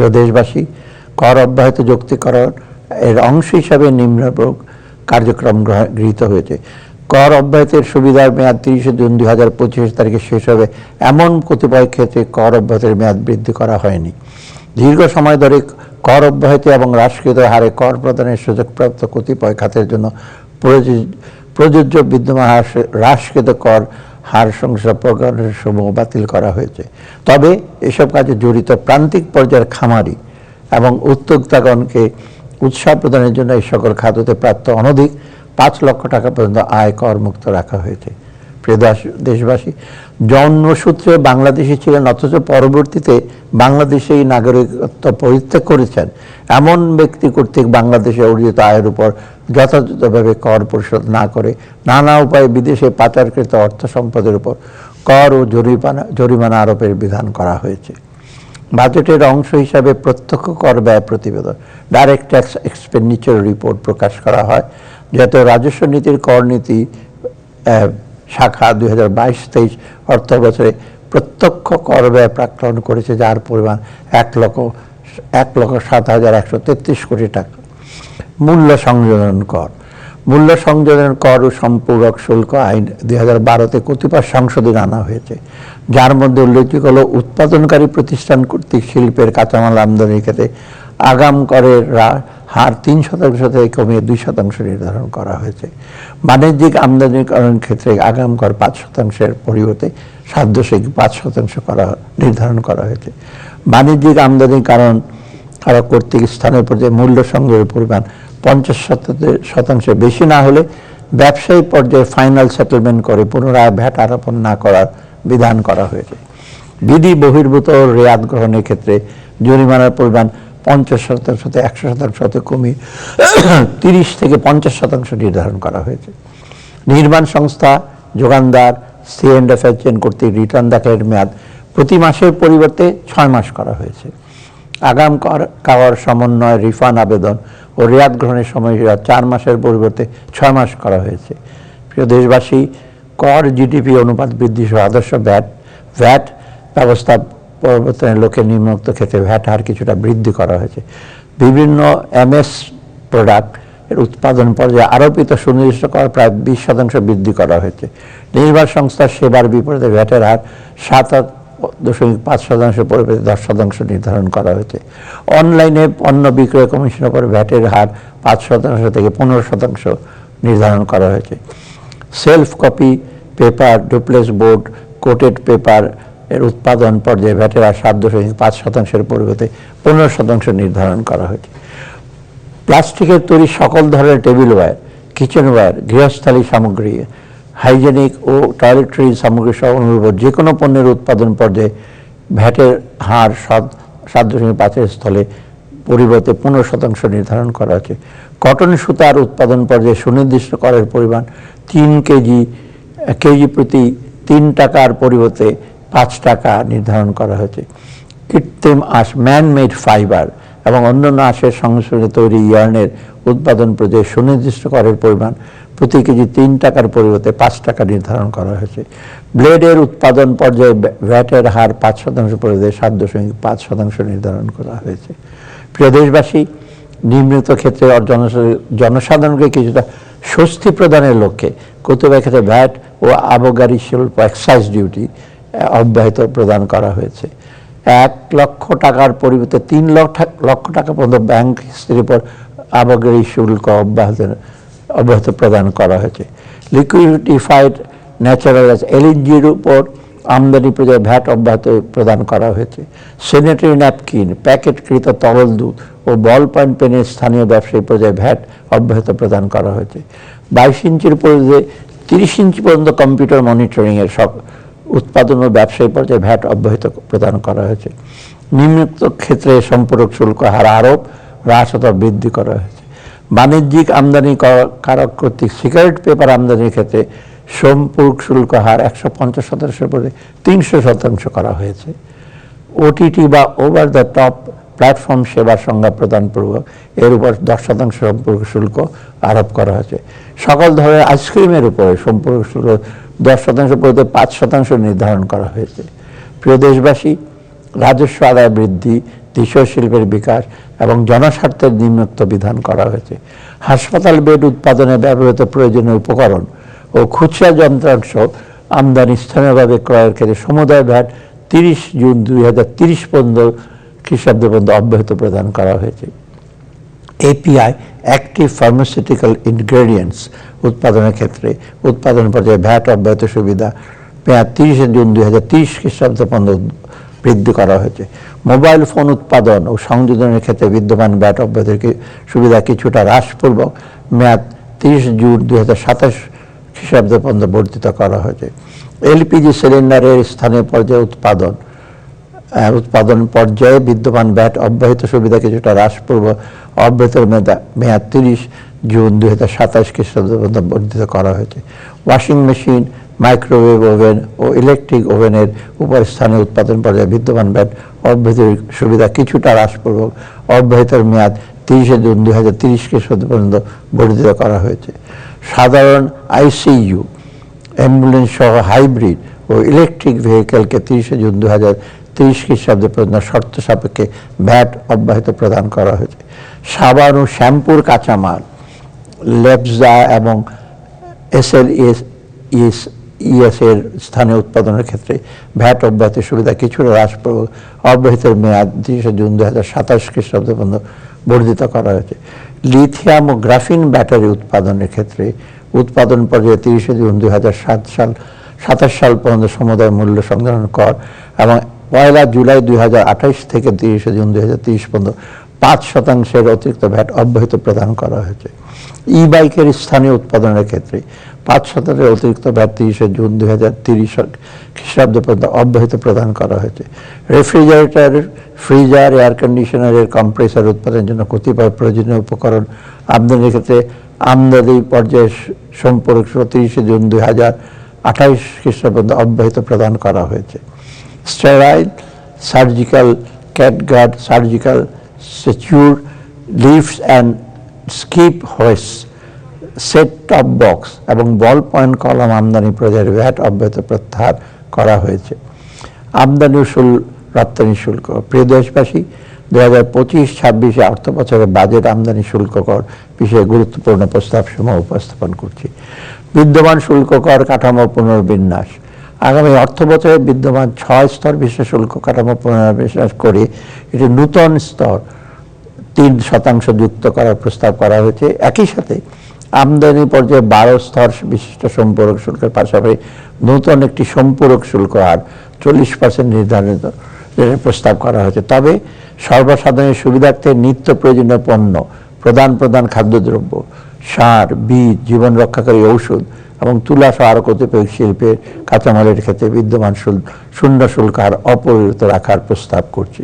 প্রিয় দেশবাসী, কর অব্যাহত যৌক্তিকরণ এর অংশ হিসাবে নিম্নরূপ কার্যক্রম গৃহীত হয়েছে। কর অব্যাহতের সুবিধার মেয়াদ 30 জুন 2025 তারিখে শেষ হবে এমন কতিপয় ক্ষেত্রে কর অব্যাহতের মেয়াদ বৃদ্ধি করা হয়নি। দীর্ঘ সময় ধরে কর অব্যাহতি এবং হ্রাসকৃত হারে কর প্রদানের সুযোগপ্রাপ্ত কতিপয় খাতের জন্য প্রযোজ্য বিদ্যমান হ্রাসকৃত কর হার সংস্থা প্রকরণের সমূহ বাতিল করা হয়েছে। তবে এসব কাজে জড়িত প্রান্তিক পর্যায়ের খামারি এবং উদ্যোক্তাগণকে উৎসাহ প্রদানের জন্য এই সকল খাততে প্রাপ্ত অনধিক 5 লক্ষ টাকা পর্যন্ত আয় কর মুক্ত রাখা হয়েছে। প্রিয় দেশবাসী, জন্মসূত্রে বাংলাদেশি ছিলেন অথচ পরবর্তীতে বাংলাদেশেই নাগরিকত্ব পরিত্যাগ করেছেন এমন ব্যক্তি কর্তৃক বাংলাদেশে অর্জিত আয়ের উপর যথাযথভাবে কর পরিশোধ না করে নানা উপায়ে বিদেশে পাচারকৃত অর্থ সম্পদের উপর কর ও জরিমানা আরোপের বিধান করা হয়েছে। বাজেটের অংশ হিসাবে প্রত্যক্ষ কর ব্যয় প্রতিবেদন ডাইরেক্ট ট্যাক্স এক্সপেন্ডিচার রিপোর্ট প্রকাশ করা হয়। জাতীয় রাজস্ব নীতির কর নীতি শাখা 2022-23 অর্থ বছরে প্রত্যক্ষ কর ব্যয় প্রাক্কলন করেছে, যার পরিমাণ 1,07,133 কোটি টাকা। মূল্য সংযোজন কর ও সম্পূরক শুল্ক আইন 2012-তে কতিপয় সংশোধন আনা হয়েছে, যার মধ্যে উল্লেখযোগ্য হল উৎপাদনকারী প্রতিষ্ঠান কর্তৃক শিল্পের কাঁচামাল আমদানির ক্ষেত্রে আগাম করের হার 3% থেকে কমিয়ে 2% নির্ধারণ করা হয়েছে। বাণিজ্যিক আমদানিকরণের ক্ষেত্রে আগাম কর 5%-এর পরিবর্তে 7.5% নির্ধারণ করা হয়েছে। বাণিজ্যিক আমদানিকরণ কর্তৃক স্থানীয় পর্যায়ে মূল্য সংযোগের পরিমাণ 50% বেশি না হলে ব্যবসায়িক পর্যায়ে ফাইনাল সেটেলমেন্ট করে পুনরায় ভ্যাট আরোপণ না করার বিধান করা হয়েছে। বিধি বহির্ভূত রেয়াত গ্রহণের ক্ষেত্রে জরিমানার পরিমাণ 50% থেকে 100% কমিয়ে 30 থেকে 50% নির্ধারণ করা হয়েছে। নির্মাণ সংস্থা, যোগানদার, C&F চেইন কর্তৃক রিটার্ন দাখিলের মেয়াদ প্রতি মাসের পরিবর্তে 6 মাস করা হয়েছে। আগাম কর সমন্বয়, রিফান্ড আবেদন ও রেয়াত গ্রহণের সময় 4 মাসের পরিবর্তে 6 মাস করা হয়েছে। প্রিয় দেশবাসী, কর জিডিপি অনুপাত বৃদ্ধি সহ আদর্শ ভ্যাট ব্যবস্থা পরিবর্তনের লক্ষ্যে নিম্নোক্ত ক্ষেত্রে ভ্যাট হার কিছুটা বৃদ্ধি করা হয়েছে। বিভিন্ন MS প্রোডাক্ট এর উৎপাদন পর্যায়ে আরোপিত সুনির্দিষ্ট কর প্রায় 20% বৃদ্ধি করা হয়েছে। নির্মাণ সংস্থার সেবার বিপরীতে ভ্যাটের হার 7.5% পরিবর্তে 10% নির্ধারণ করা হয়েছে। অনলাইনে পণ্য বিক্রয় কমিশনের উপর ভ্যাটের হার 5% থেকে 15% নির্ধারণ করা হয়েছে। Self copy paper, duplex board, coated paper এর উৎপাদন পর্যায়ে ভ্যাটের হার 7.5%-এর পরিবর্তে 15% নির্ধারণ করা হয়েছে। প্লাস্টিকের তৈরি সকল ধরনের টেবিল ওয়্যার, কিচেন ওয়্যার, গৃহস্থালী সামগ্রী, হাইজেনিক ও টয়লেট্রি সামগ্রী সহ অনুরূপ যে কোনো পণ্যের উৎপাদন পর্যায়ে ভ্যাটের হার 7.5-এর স্থলে পরিবর্তে 15% নির্ধারণ করা হয়েছে। কটন সুতার উৎপাদন পর্যায়ে সুনির্দিষ্ট করের পরিমাণ 3 কেজি প্রতি 3 টাকার পরিবর্তে 5 টাকা নির্ধারণ করা হয়েছে। কৃত্রিম আঁশ, ম্যান মেড ফাইবার এবং অন্যান্য আঁশের সংমিশ্রণে তৈরি ইয়ার্নের উৎপাদন পর্যায়ে সুনির্দিষ্ট করের পরিমাণ প্রতি কেজি 3 টাকার পরিবর্তে 5 টাকা নির্ধারণ করা হয়েছে। ব্লেডের উৎপাদন পর্যায়ে ভ্যাটের হার 5% পরিবর্তে 7.5% নির্ধারণ করা হয়েছে। প্রিয় দেশবাসী, নিম্নলিখিত ক্ষেত্রে জনসাধারণকে কিছুটা স্বস্তি প্রদানের লক্ষ্যে কতিপয় ক্ষেত্রে ভ্যাট ও আবগারি শুল্ক এক্সাইজ ডিউটি অব্যাহত প্রদান করা হয়েছে। 1 লক্ষ টাকার পরিবর্তে 3 লক্ষ টাকা পর্যন্ত ব্যাংক কিস্তির উপর আবগারি শুল্ক অব্যাহত প্রদান করা হয়েছে। লিকুইডিফাইড ন্যাচারাল গ্যাস LNGর উপর আমদানি পর্যায়ে ভ্যাট অব্যাহত প্রদান করা হয়েছে। স্যানিটারি ন্যাপকিন, প্যাকেটকৃত তরল দুধ ও বল পয়েন্ট পেনের স্থানীয় ব্যবসায়ী পর্যায়ে ভ্যাট অব্যাহত প্রদান করা হয়েছে। 22 ইঞ্চির পরিবর্তে 30 ইঞ্চি পর্যন্ত কম্পিউটার মনিটরিংয়ের সব উৎপাদন ও ব্যবসায়ী পর্যায়ে ভ্যাট অব্যাহত প্রদান করা হয়েছে। নিম্নোক্ত ক্ষেত্রে সম্পূরক শুল্ক হার আরোপ, হ্রাস অথবা বৃদ্ধি করা হয়েছে। বাণিজ্যিক আমদানি কারক কর্তৃক সিগারেট পেপার আমদানির ক্ষেত্রে সম্পূরক শুল্ক হার 150%-এর পরিবর্তে 300% করা হয়েছে। OTT বা ওভার দ্য টপ প্ল্যাটফর্ম সেবার সংজ্ঞা প্রদানপূর্বক এর উপর 10% সম্পূরক শুল্ক আরোপ করা হয়েছে। সকল ধরনের আইসক্রিমের উপরে সম্পূরক শুল্ক 10% পরিবর্তে 5% নির্ধারণ করা হয়েছে। প্রিয় দেশবাসী, রাজস্ব আদায় বৃদ্ধি, দেশীয় শিল্পের বিকাশ এবং জনস্বার্থের নিম্নোক্ত বিধান করা হয়েছে। হাসপাতাল বেড উৎপাদনে ব্যবহৃত প্রয়োজনীয় উপকরণ ও খুচরা যন্ত্রাংশ আমদানি স্থানীয়ভাবে ক্রয়ের ক্ষেত্রে সমুদায় ভ্যাট 30 জুন 2030 পর্যন্ত খ্রিস্টাব্দ পর্যন্ত অব্যাহত প্রদান করা হয়েছে। এপিআই অ্যাক্টিভ ফার্মাসিউটিক্যাল ইনগ্রেডিয়েন্টস উৎপাদনের ক্ষেত্রে উৎপাদন পর্যায়ে ভ্যাট অব্যাহত সুবিধা মেয়াদ 30 জুন 2030 খ্রিস্টাব্দ পর্যন্ত বৃদ্ধি করা হয়েছে। মোবাইল ফোন উৎপাদন ও সংযোজনের ক্ষেত্রে বিদ্যমান ভ্যাট অব্যাহত সুবিধা কিছুটা হ্রাসপূর্বক মেয়াদ 30 জুন 2027 খ্রিস্টাব্দ পর্যন্ত বর্ধিত করা হয়েছে। এলপিজি সিলিন্ডারের স্থানীয় পর্যায়ে উৎপাদন পর্যায়ে বিদ্যমান ভ্যাট অব্যাহত সুবিধা কিছুটা হ্রাসপূর্বক অব্যাহত মেয়াদ 30 জুন 2027 খ্রিস্টাব্দ পর্যন্ত বর্ধিত করা হয়েছে। ওয়াশিং মেশিন, মাইক্রোওয়েভ ওভেন ও ইলেকট্রিক ওভেনের উপর স্থানীয় উৎপাদন পর্যায়ে বিদ্যমান ভ্যাট অব্যাহত সুবিধা কিছুটা হ্রাসপূর্বক অব্যাহত মেয়াদ 30 জুন 2030 খ্রিস্টাব্দ পর্যন্ত বর্ধিত করা হয়েছে। সাধারণ আইসিইউ, অ্যাম্বুলেন্স সহ হাইব্রিড ও ইলেকট্রিক ভেহিকেলকে 30 জুন 2030 খ্রিস্টাব্দ পর্যন্ত শর্ত সাপেক্ষে ভ্যাট অব্যাহত প্রদান করা হয়েছে। সাবান ও শ্যাম্পুর কাঁচামাল, লেপজা এবং এসএলইএস এর স্থানীয় উৎপাদনের ক্ষেত্রে ভ্যাট অব্যাহত সুবিধা কিছুটা হ্রাসপূর্বক অব্যাহত মেয়াদ 30 জুন 2027 খ্রিস্টাব্দ পর্যন্ত বর্ধিত করা হয়েছে। লিথিয়াম ও গ্রাফিন ব্যাটারি উৎপাদনের ক্ষেত্রে উৎপাদন পর্যায়ে 30 জুন 2027 সাল পর্যন্ত সমুদায় মূল্য সংযোজন কর এবং 1 জুলাই 2028 থেকে 30 জুন 2030 পর্যন্ত 5% অতিরিক্ত ভ্যাট অব্যাহত প্রদান করা হয়েছে। ই বাইকের স্থানীয় উৎপাদনের ক্ষেত্রে 5% অতিরিক্ত ভ্যাট 30 জুন 2030 খ্রিস্টাব্দ পর্যন্ত অব্যাহত প্রদান করা হয়েছে। রেফ্রিজারেটর, ফ্রিজার, এয়ার কন্ডিশনারের কম্প্রেসার উৎপাদনের জন্য কতিপয় প্রয়োজনীয় উপকরণ আমদানির ক্ষেত্রে আমদানি পর্যায়ে সম্পর্ক 30 জুন 2028 খ্রিস্টাব্দ পর্যন্ত অব্যাহত প্রদান করা হয়েছে। Sterile, surgical catgut, surgical suture, lifts and skip hoist, set top box এবং বল পয়েন্ট কলম আমদানি পর্যায়ের ভ্যাট অব্যাহত প্রত্যাহার করা হয়েছে। আমদানি ও রপ্তানি শুল্ক। প্রিয় দেশবাসী, 2025-26 অর্থ বছরের বাজেট আমদানি শুল্ক কর বিষয়ে গুরুত্বপূর্ণ প্রস্তাবসমূহ উপস্থাপন করছি। বিদ্যমান শুল্ক কর কাঠামো পুনর্বিন্যাস। আগামী অর্থ বছরে বিদ্যমান 6 স্তর বিশিষ্ট শুল্ক কাঠামো পুনর্বিন্যাস করে এটি নূতন স্তর 3% যুক্ত করার প্রস্তাব করা হয়েছে। একই সাথে আমদানি পর্যায়ে 12 স্তর বিশিষ্ট সম্পূরক শুল্কের পাশাপাশি নতুন একটি সম্পূরক শুল্ক হার 40% নির্ধারিত প্রস্তাব করা হয়েছে। তবে সর্বসাধারণের সুবিধার্থে নিত্য প্রয়োজনীয় পণ্য, প্রধান খাদ্যদ্রব্য, সার, বীজ, জীবন রক্ষাকারী ঔষধ এবং তুলা সহ আরও কতিপয় শিল্পের কাঁচামালের ক্ষেত্রে বিদ্যমান শূন্য শুল্ক হার অপরিবর্তিত রাখার প্রস্তাব করছি।